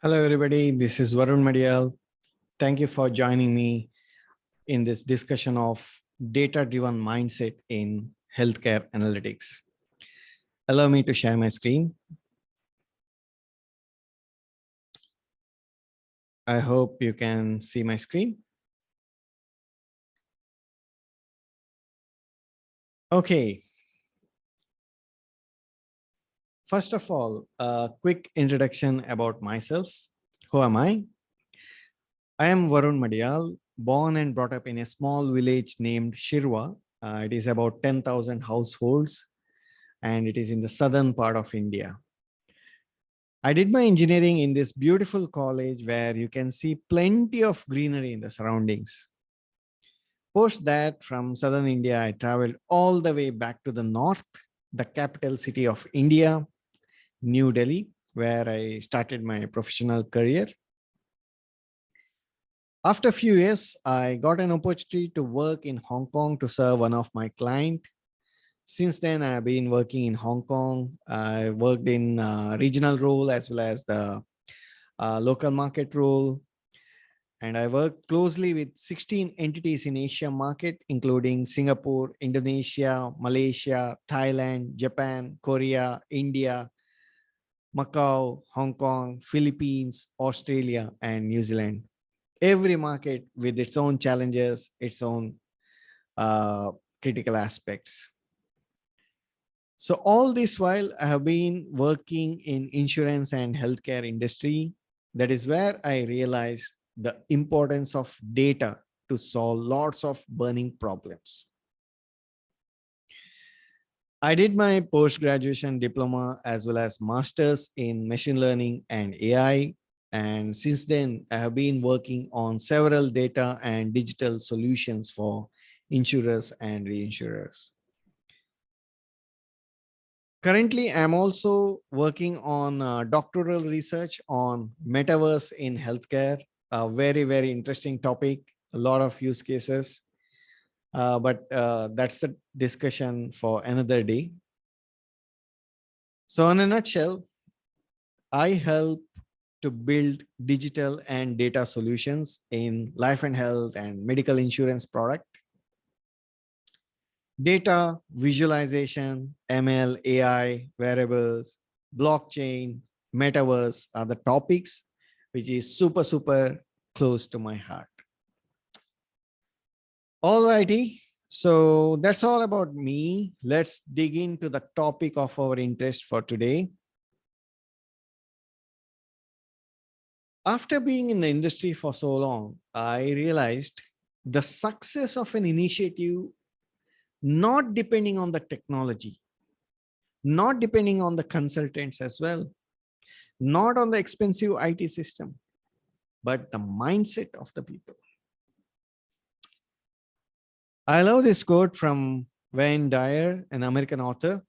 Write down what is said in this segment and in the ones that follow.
Hello, everybody. This is Varun Madiyal. Thank you for joining me in this discussion of data-driven mindset in healthcare analytics. Allow me to share my screen. I hope you can see my screen. Okay. First of all, a quick introduction about myself. Who am I? I am Varun Madiyal, born and brought up in a small village named Shirwa. It is about 10,000 households, and it is in the southern part of India. I did my engineering in this beautiful college where you can see plenty of greenery in the surroundings. Post that, from southern India, I traveled all the way back to the north, the capital city of India, New Delhi, where I started my professional career. After a few years, I got an opportunity to work in Hong Kong to serve one of my clients. Since then, I've been working in Hong Kong. I worked in regional role as well as the local market role. And I work closely with 16 entities in Asia market, including Singapore, Indonesia, Malaysia, Thailand, Japan, Korea, India, Macau, Hong Kong, Philippines, Australia, and New Zealand. Every market with its own challenges, its own critical aspects. So all this while I have been working in insurance and healthcare industry. That is where I realized the importance of data to solve lots of burning problems. I did my post-graduation diploma as well as master's in machine learning and AI. And since then, I have been working on several data and digital solutions for insurers and reinsurers. Currently, I'm also working on doctoral research on metaverse in healthcare. A very, very interesting topic, a lot of use cases. But that's the discussion for another day. So in a nutshell, I help to build digital and data solutions in life and health and medical insurance product. Data visualization, ML, AI, wearables, blockchain, metaverse are the topics which is super, super close to my heart. All righty. So that's all about me. Let's dig into the topic of our interest for today. After being in the industry for so long, I realized the success of an initiative not depending on the technology, not depending on the consultants as well, not on the expensive IT system, but the mindset of the people. I love this quote from Wayne Dyer, an American author.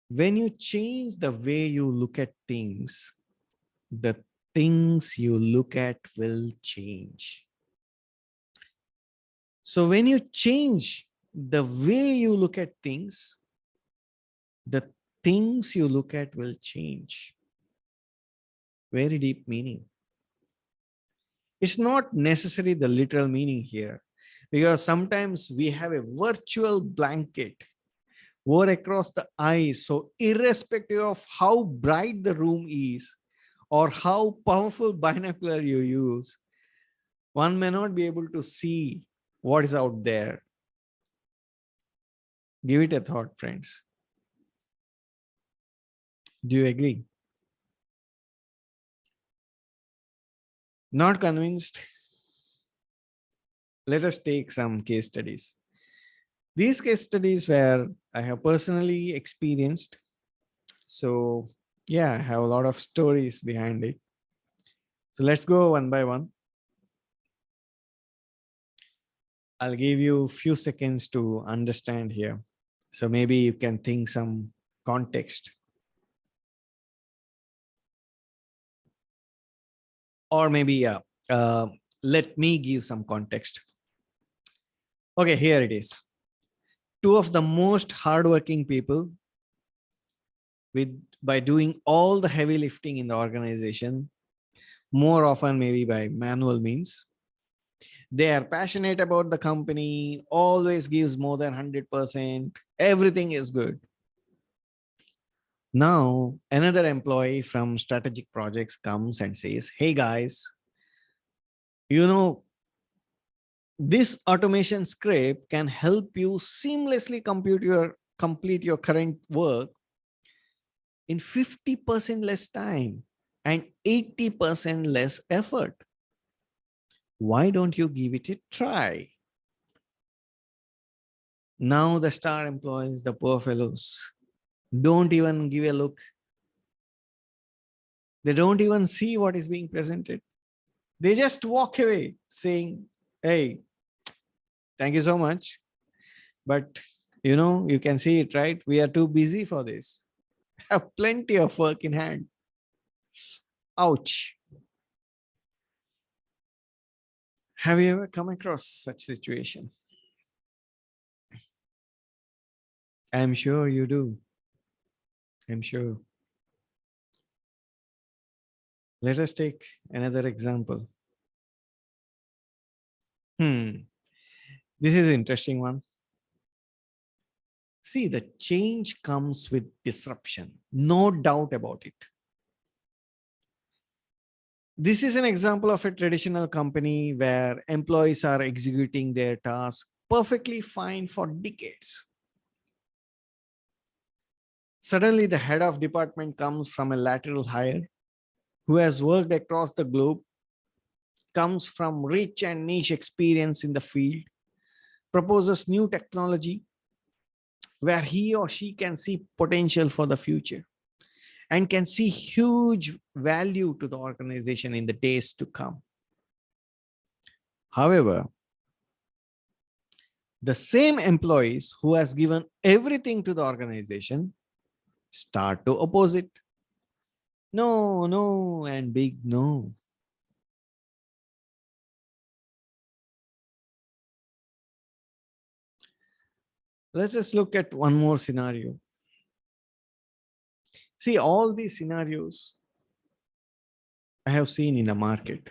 When you change the way you look at things, the things you look at will change. So when you change the way you look at things, the things you look at will change. Very deep meaning. It's not necessarily the literal meaning here, because sometimes we have a virtual blanket over across the eyes. So irrespective of how bright the room is or how powerful binocular you use, one may not be able to see what is out there. Give it a thought, friends. Do you agree? Not convinced? Let us take some case studies. These case studies where I have personally experienced. So yeah, I have a lot of stories behind it. So let's go one by one. I'll give you a few seconds to understand here. So maybe you can think some context. Or maybe, yeah, let me give some context. Okay, here it is. Two of the most hardworking people with by doing all the heavy lifting in the organization, more often maybe by manual means. They are passionate about the company, always gives more than 100%. Everything is good. Now, another employee from strategic projects comes and says, "Hey guys, you know, this automation script can help you seamlessly complete your current work in 50% less time and 80% less effort. Why don't you give it a try?" Now the star employees, the poor fellows, don't even give a look. They don't even see what is being presented. They just walk away saying, "Hey, thank you so much. But you can see it, right? We are too busy for this. Have plenty of work in hand." Ouch. Have you ever come across such situation? I'm sure you do. I'm sure. Let us take another example. This is an interesting one. See, the change comes with disruption, no doubt about it. This is an example of a traditional company where employees are executing their task perfectly fine for decades. Suddenly, the head of department comes from a lateral hire who has worked across the globe, comes from rich and niche experience in the field, proposes new technology where he or she can see potential for the future and can see huge value to the organization in the days to come. However, the same employees who has given everything to the organization start to oppose it. No, no, and big no. Let us look at one more scenario. See, all these scenarios I have seen in the market.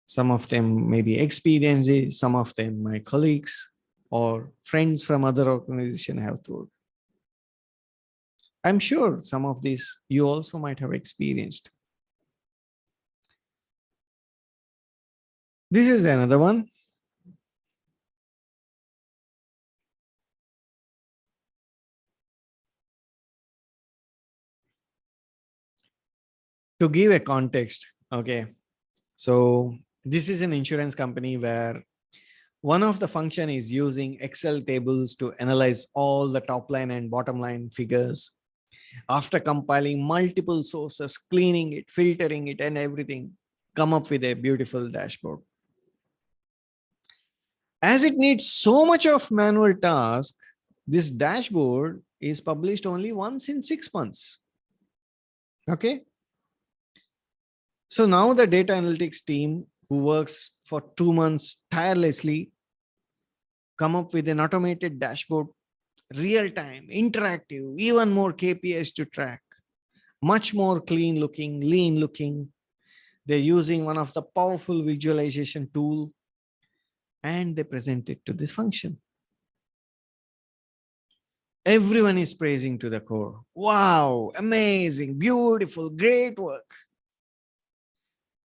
Some of them may be experienced, some of them my colleagues or friends from other organizations have told. I'm sure some of these you also might have experienced. This is another one. To give a context, okay, so this is an insurance company where one of the function is using Excel tables to analyze all the top line and bottom line figures. After compiling multiple sources, cleaning it, filtering it, and everything, come up with a beautiful dashboard. As it needs so much of manual task, this dashboard is published only once in 6 months. Okay. So now the data analytics team who works for 2 months tirelessly come up with an automated dashboard, real time, interactive, even more KPIs to track, much more clean looking, lean looking. They're using one of the powerful visualization tool and they present it to this function. Everyone is praising to the core. Wow, amazing, beautiful, great work.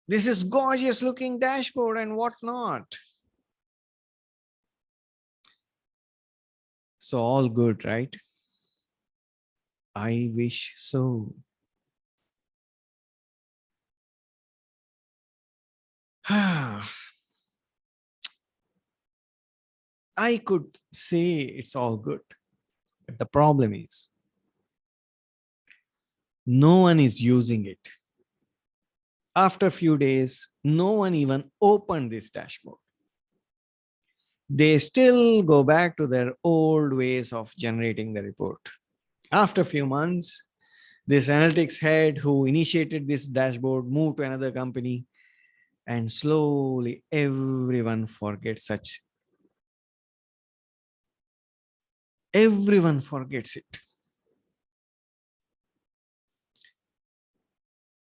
This is gorgeous looking dashboard and whatnot. So all good, right? I wish so. I could say it's all good, but the problem is no one is using it. After a few days, no one even opened this dashboard. They still go back to their old ways of generating the report. After a few months, this analytics head who initiated this dashboard moved to another company, and slowly everyone forgets such. Everyone forgets it.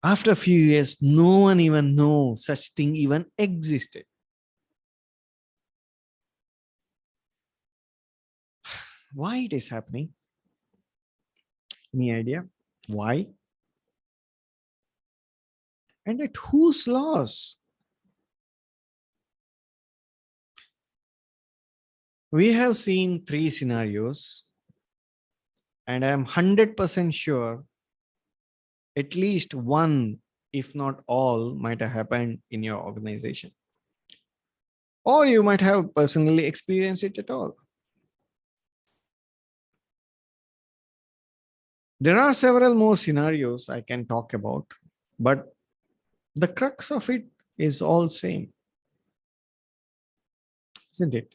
After a few years, no one even knows such thing even existed. Why it is happening? Any idea? Why? And at whose loss? We have seen three scenarios, and I am 100% sure at least one, if not all, might have happened in your organization. Or you might have personally experienced it at all. There are several more scenarios I can talk about, but the crux of it is all same, isn't it?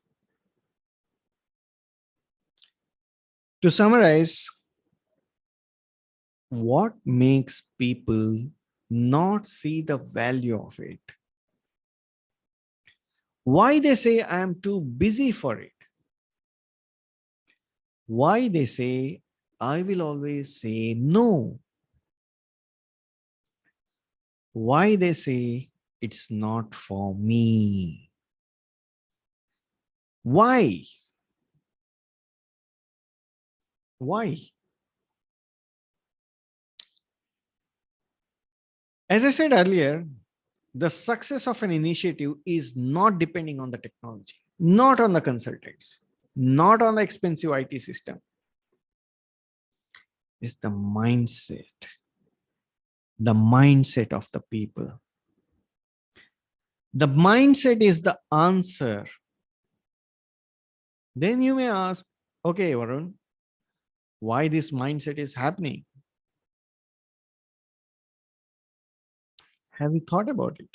To summarize, what makes people not see the value of it? Why they say I am too busy for it? Why they say I will always say no? Why they say it's not for me? Why? Why? As I said earlier, the success of an initiative is not depending on the technology, not on the consultants, not on the expensive IT system. It's the mindset of the people. The mindset is the answer. Then you may ask, okay, Varun, why this mindset is happening? Have you thought about it?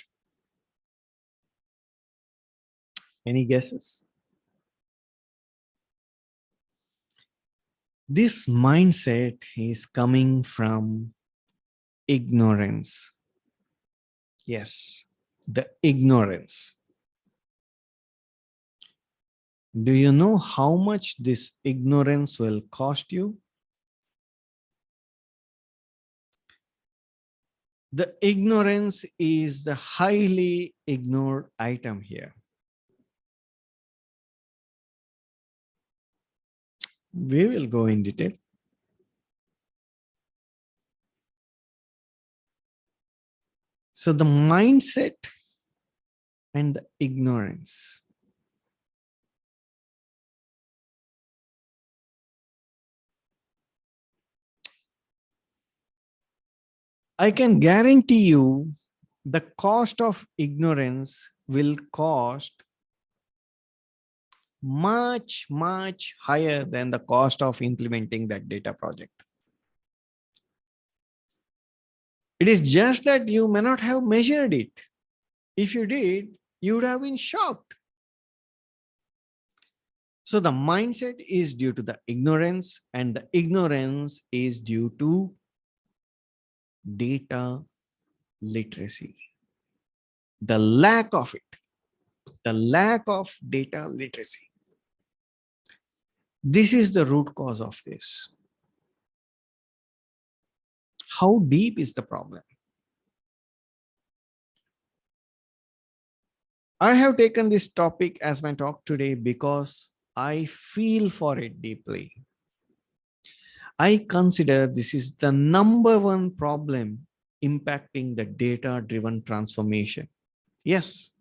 Any guesses? This mindset is coming from ignorance. Yes, the ignorance. Do you know how much this ignorance will cost you? The ignorance is the highly ignored item here. We will go in detail. So the mindset and the ignorance. I can guarantee you the cost of ignorance will cost much, much higher than the cost of implementing that data project. It is just that you may not have measured it. If you did, you would have been shocked. So the mindset is due to the ignorance, and the ignorance is due to data literacy. The lack of it, the lack of data literacy. This is the root cause of this. How deep is the problem? I have taken this topic as my talk today because I feel for it deeply. I consider this is the number one problem impacting the data-driven transformation. Yes,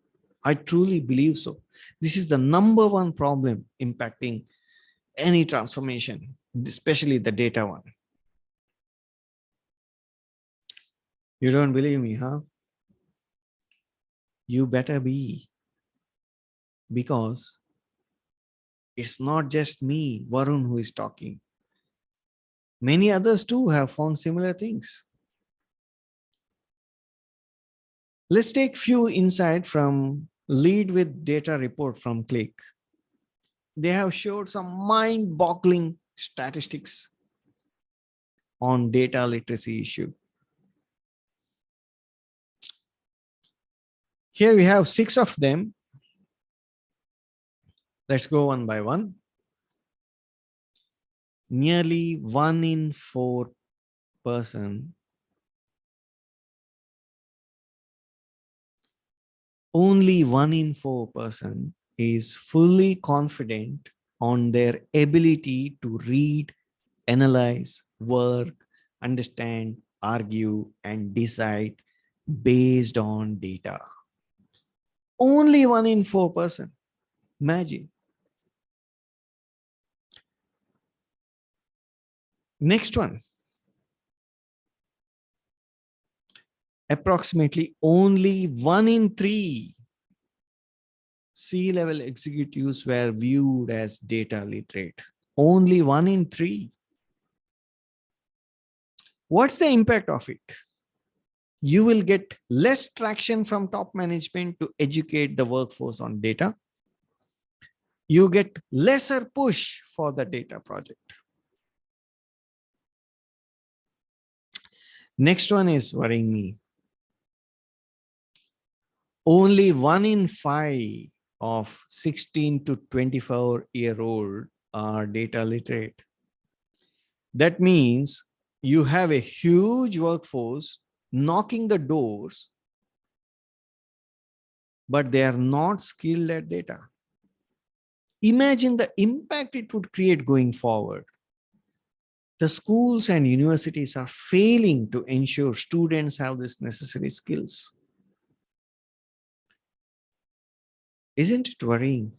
I truly believe so. This is the number one problem impacting any transformation, especially the data one. You don't believe me, huh? You better be, because it's not just me, Varun, who is talking. Many others too have found similar things. Let's take few insight from Lead with Data report from Click. They have showed some mind-boggling statistics on data literacy issue. Here we have 6 of them. Let's go one by one. Nearly 1 in 4 person Only 1 in 4 person is fully confident on their ability to read, analyze, work, understand, argue, and decide based on data. Only 1 in 4 person. Imagine. Next one. Approximately only 1 in 3 C-level executives were viewed as data literate. Only 1 in 3. What's the impact of it? You will get less traction from top management to educate the workforce on data. You get lesser push for the data project. Next one is worrying me. Only 1 in 5 of 16 to 24-year-old are data literate. That means you have a huge workforce knocking the doors, but they are not skilled at data. Imagine the impact it would create going forward. The schools and universities are failing to ensure students have these necessary skills. Isn't it worrying?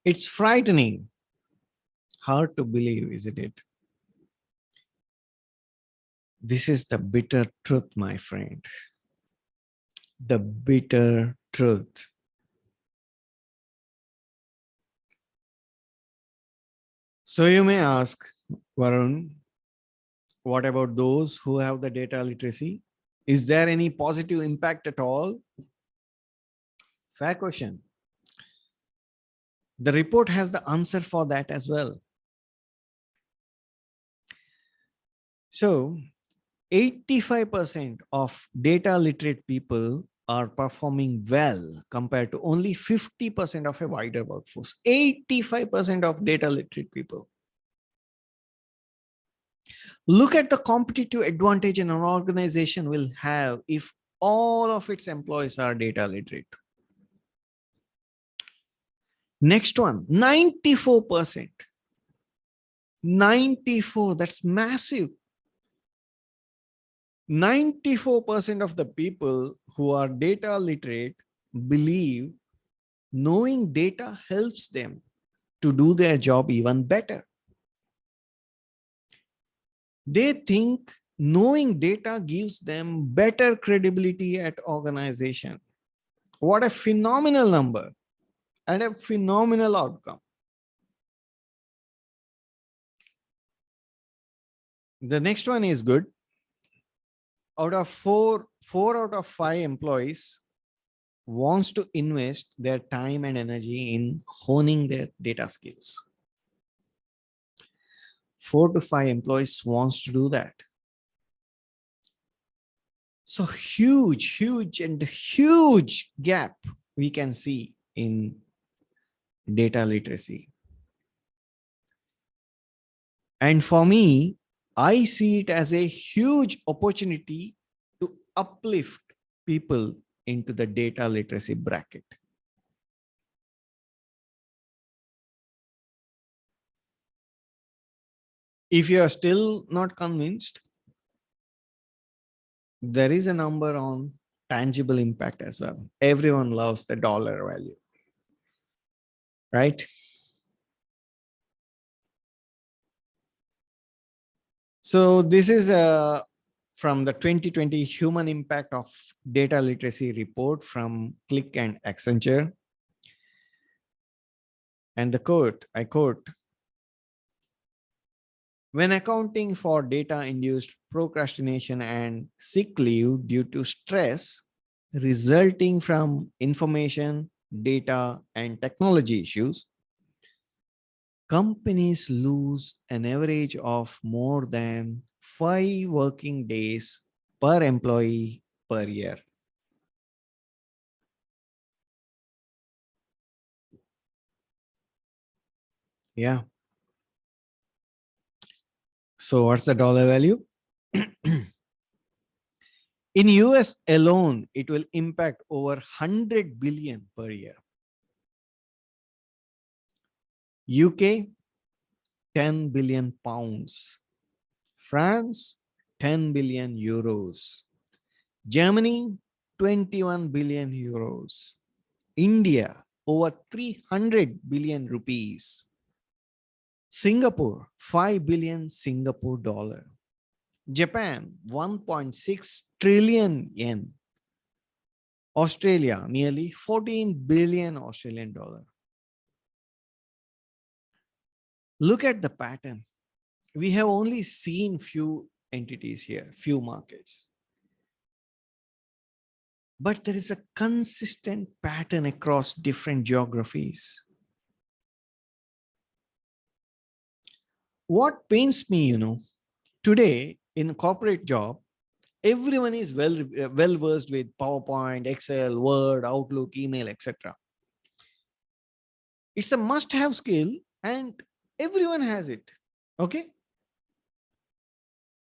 It's frightening. Hard to believe, isn't it? This is the bitter truth, my friend. The bitter truth. So you may ask, Varun, what about those who have the data literacy? Is there any positive impact at all? Fair question. The report has the answer for that as well. So 85% of data literate people are performing well compared to only 50% of a wider workforce. 85% of data literate people. Look at the competitive advantage an organization will have if all of its employees are data literate. Next one, 94%. 94, that's massive. 94% of the people who are data literate believe knowing data helps them to do their job even better. They think knowing data gives them better credibility at organization. What a phenomenal number and a phenomenal outcome. The next one is good. Out of four out of 5 employees wants to invest their time and energy in honing their data skills. 4 to 5 employees wants to do that. So huge gap we can see in data literacy. And for me, I see it as a huge opportunity to uplift people into the data literacy bracket. If you are still not convinced, there is a number on tangible impact as well. Everyone loves the dollar value, right? So this is from the 2020 Human Impact of Data Literacy report from Click and Accenture. And the quote, I quote, when accounting for data-induced procrastination and sick leave due to stress resulting from information, data, and technology issues, companies lose an average of more than 5 working days per employee per year. Yeah. So what's the dollar value? In US alone, it will impact over 100 billion per year. UK, 10 billion pounds. France, 10 billion euros. Germany, 21 billion euros. India, over 300 billion rupees. Singapore, 5 billion Singapore dollar. Japan, 1.6 trillion yen. Australia, nearly 14 billion Australian dollar. Look at the pattern. We have only seen few entities here, few markets. But there is a consistent pattern across different geographies. What pains me, today in a corporate job, everyone is well versed with PowerPoint, Excel, Word, Outlook, email, etc. It's a must-have skill and everyone has it. Okay.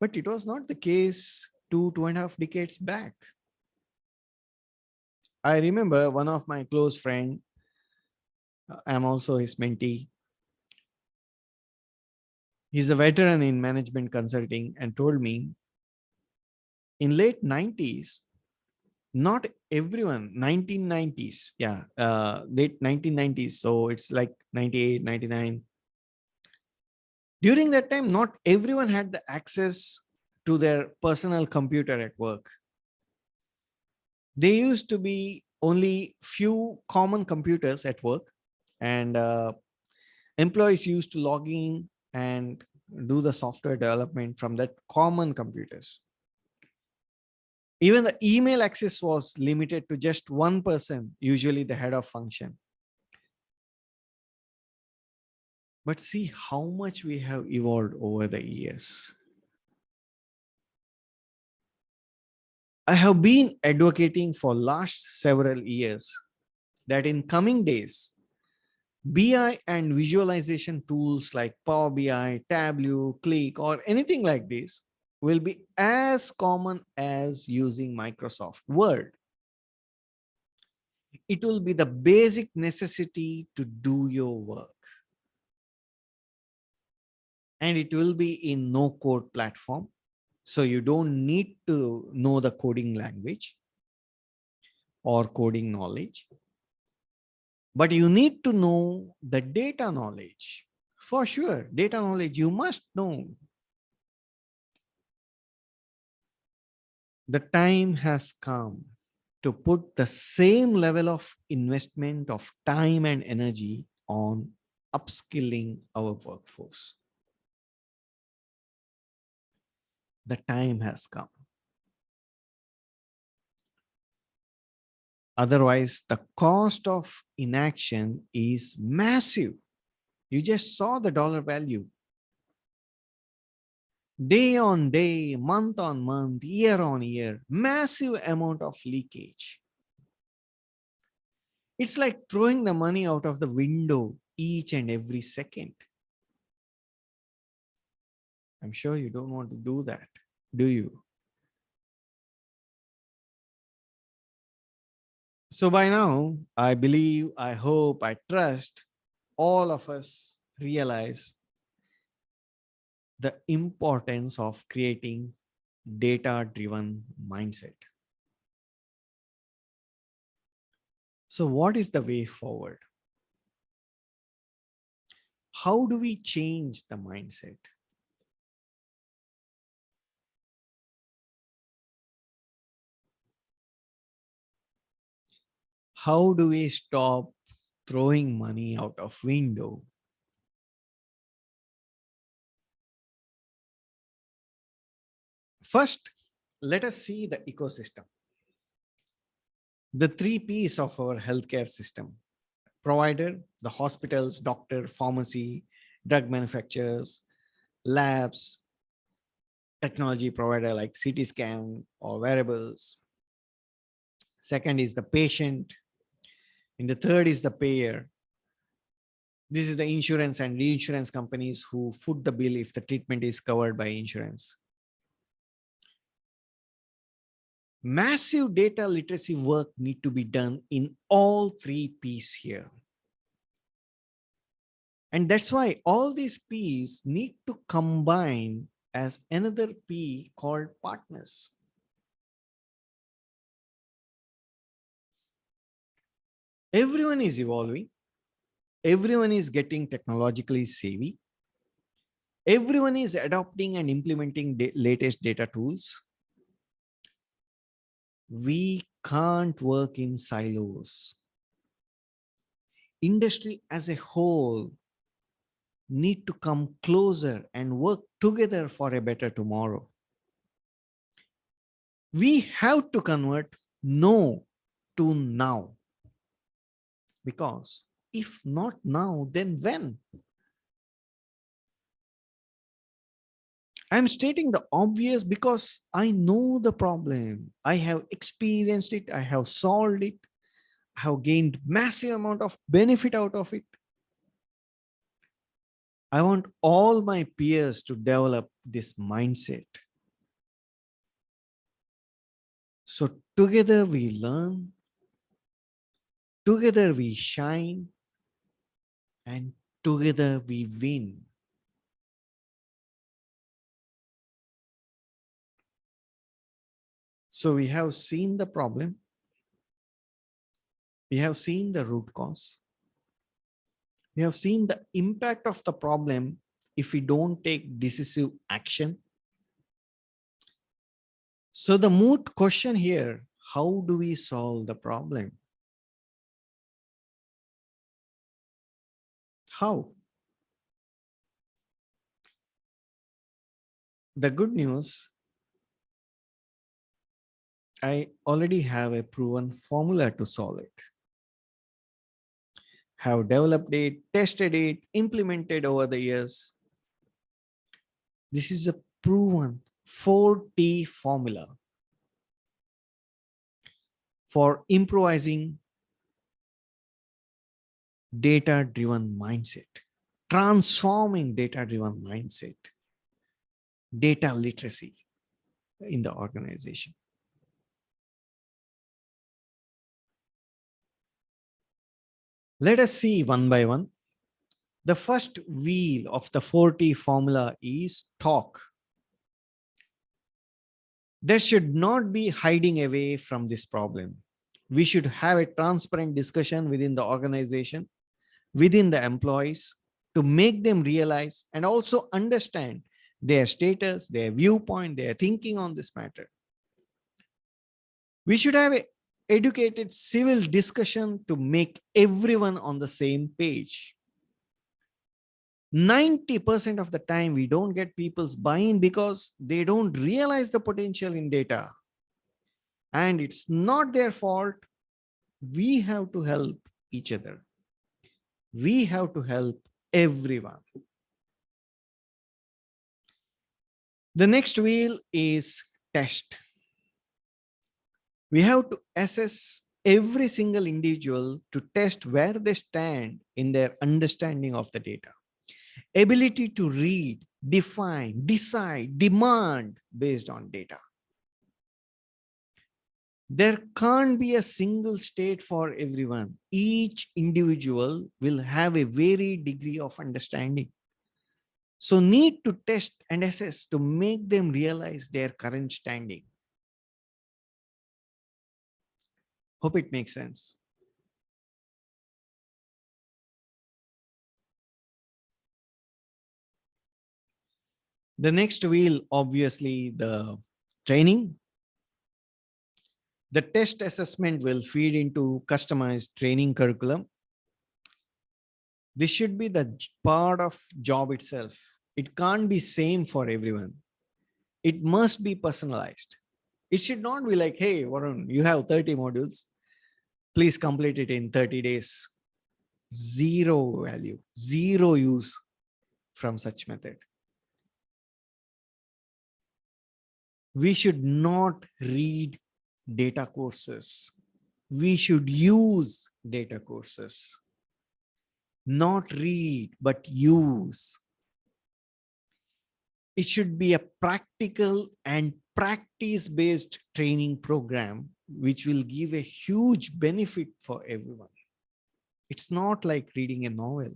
But it was not the case 2.5 decades back. I remember one of my close friend, I'm also his mentee. He's a veteran in management consulting and told me in late 90s, not everyone, 1990s, late 1990s. So it's like 98, 99. During that time, not everyone had the access to their personal computer at work. There used to be only few common computers at work, and employees used to log in and do the software development from that common computers. Even the email access was limited to just one person, usually the head of function. But see how much we have evolved over the years. I have been advocating for last several years that in coming days, BI and visualization tools like Power BI, Tableau, Click, or anything like this will be as common as using Microsoft Word. It will be the basic necessity to do your work. And it will be in no code platform. So you don't need to know the coding language or coding knowledge, but you need to know the data knowledge. For sure, data knowledge you must know. The time has come to put the same level of investment of time and energy on upskilling our workforce. The time has come. Otherwise, the cost of inaction is massive. You just saw the dollar value. Day on day, month on month, year on year, massive amount of leakage. It's like throwing the money out of the window each and every second. I'm sure you don't want to do that, do you? So by now, I believe, I hope, I trust all of us realize the importance of creating data-driven mindset. So what is the way forward? How do we change the mindset? How do we stop throwing money out of window? First, let us see the ecosystem. The 3 Ps of our healthcare system: provider, the hospitals, doctor, pharmacy, drug manufacturers, labs, technology provider like CT scan or wearables. Second is the patient. And the third is the payer. This is the insurance and reinsurance companies who foot the bill if the treatment is covered by insurance. Massive data literacy work need to be done in all three P's here. And that's why all these P's need to combine as another P called partners. Everyone is evolving. Everyone is getting technologically savvy. Everyone is adopting and implementing latest data tools. We can't work in silos. Industry as a whole need to come closer and work together for a better tomorrow. We have to convert no to now. Because if not now, then when? I'm stating the obvious because I know the problem. I have experienced it. I have solved it. I have gained massive amount of benefit out of it. I want all my peers to develop this mindset. So together we learn, together we shine, and together we win. So we have seen the problem. We have seen the root cause. We have seen the impact of the problem if we don't take decisive action. So the moot question here, how do we solve the problem? How? The good news, I already have a proven formula to solve it. Have developed it, tested it, implemented over the years. This is a proven 4T formula for improvising data-driven mindset, transforming data-driven mindset, data literacy in the organization. Let us see one by one. The first wheel of the 4T formula is talk. There should not be hiding away from this problem. We should have a transparent discussion within the organization, within the employees, to make them realize and also understand their status, their viewpoint, their thinking on this matter. We should have an educated civil discussion to make everyone on the same page. 90% of the time, we don't get people's buy-in because they don't realize the potential in data. And it's not their fault. We have to help each other. We have to help everyone. The next wheel is test. We have to assess every single individual to test where they stand in their understanding of the data. Ability to read, define, decide, demand based on data. There can't be a single state for everyone. Each individual will have a varied degree of understanding. So need to test and assess to make them realize their current standing. Hope it makes sense. The next wheel, obviously, the training. The test assessment will feed into customized training curriculum. This should be the part of job itself. It can't be same for everyone. It must be personalized. It should not be like, hey, Varun, you have 30 modules. Please complete it in 30 days. Zero value, zero use from such method. We should not read data courses. We should use data courses. Not read, but use. It should be a practical and practice-based training program, which will give a huge benefit for everyone. It's not like reading a novel.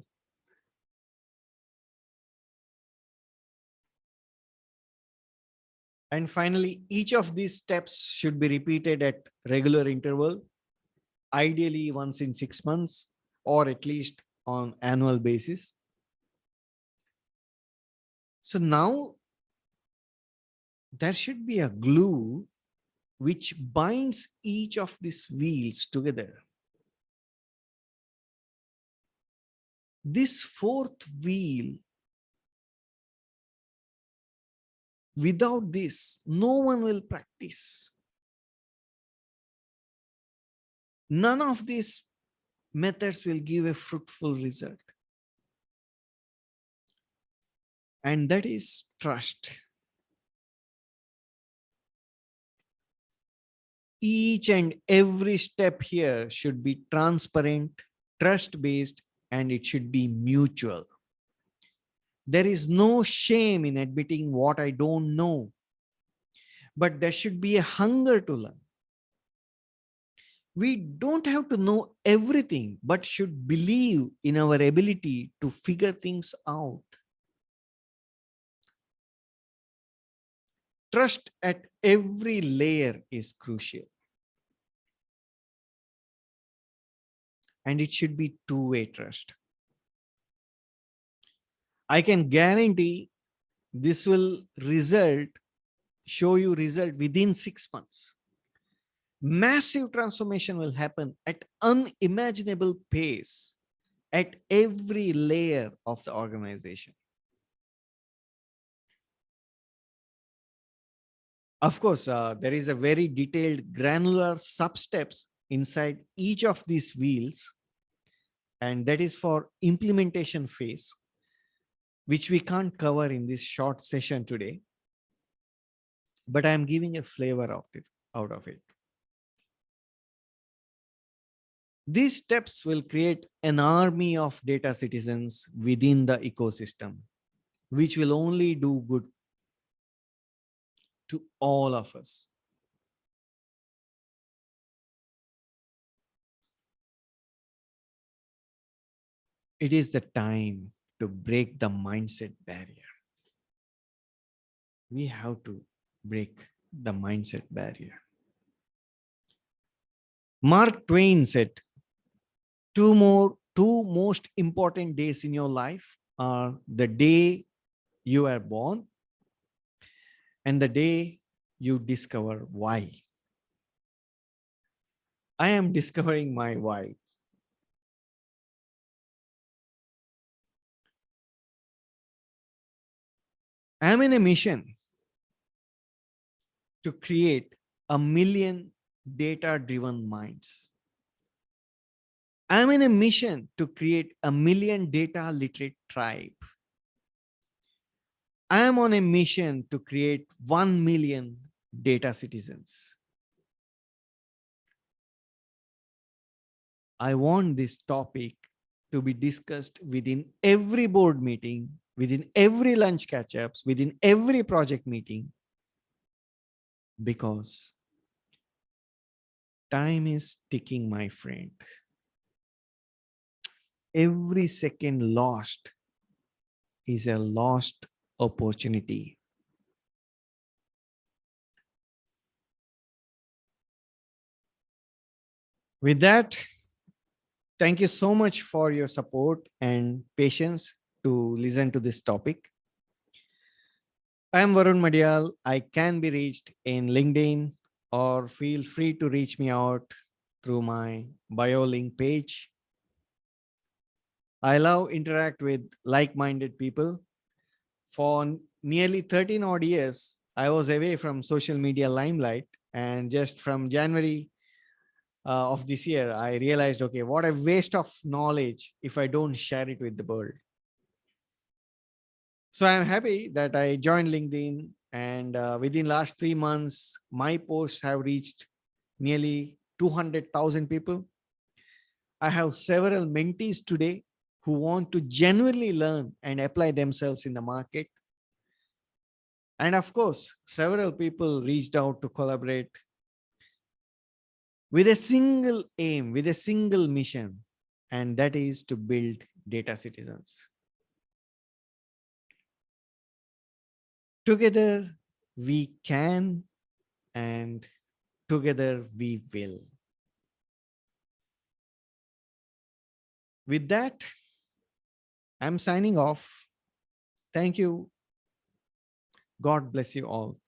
And finally, each of these steps should be repeated at regular interval, ideally once in 6 months or at least on annual basis. So now there should be a glue which binds each of these wheels together. This fourth wheel, without this, no one will practice. None of these methods will give a fruitful result. And that is trust. Each and every step here should be transparent, trust-based, and it should be mutual. There is no shame in admitting what I don't know, but there should be a hunger to learn. We don't have to know everything, but should believe in our ability to figure things out. Trust at every layer is crucial. And it should be two-way trust. I can guarantee this will show you result within 6 months. Massive transformation will happen at unimaginable pace at every layer of the organization. Of course, there is a very detailed granular sub-steps inside each of these wheels, and that is for implementation phase, which we can't cover in this short session today, but I'm giving a flavor of it out of it. These steps will create an army of data citizens within the ecosystem, which will only do good to all of us. It is the time to break the mindset barrier. We have to break the mindset barrier. Mark Twain said, two most important days in your life are the day you are born and the day you discover why. I am discovering my why. I am in a mission to create 1,000,000 data-driven minds. I am in a mission to create 1,000,000 data literate tribe. I am on a mission to create 1,000,000 data citizens. I want this topic to be discussed within every board meeting, within every lunch catch-ups, within every project meeting, because time is ticking, my friend. Every second lost is a lost opportunity. With that, thank you so much for your support and patience to listen to this topic. I am Varun Madiyal. I can be reached in LinkedIn, or feel free to reach me out through my bio link page. I love interact with like-minded people. For nearly 13 odd years, I was away from social media limelight, and just from January of this year, I realized, okay, what a waste of knowledge if I don't share it with the world. So I'm happy that I joined LinkedIn, and within last 3 months, my posts have reached nearly 200,000 people. I have several mentees today who want to genuinely learn and apply themselves in the market. And of course, several people reached out to collaborate with a single aim, with a single mission, and that is to build data citizens. Together we can, and together we will. With that, I'm signing off. Thank you. God bless you all.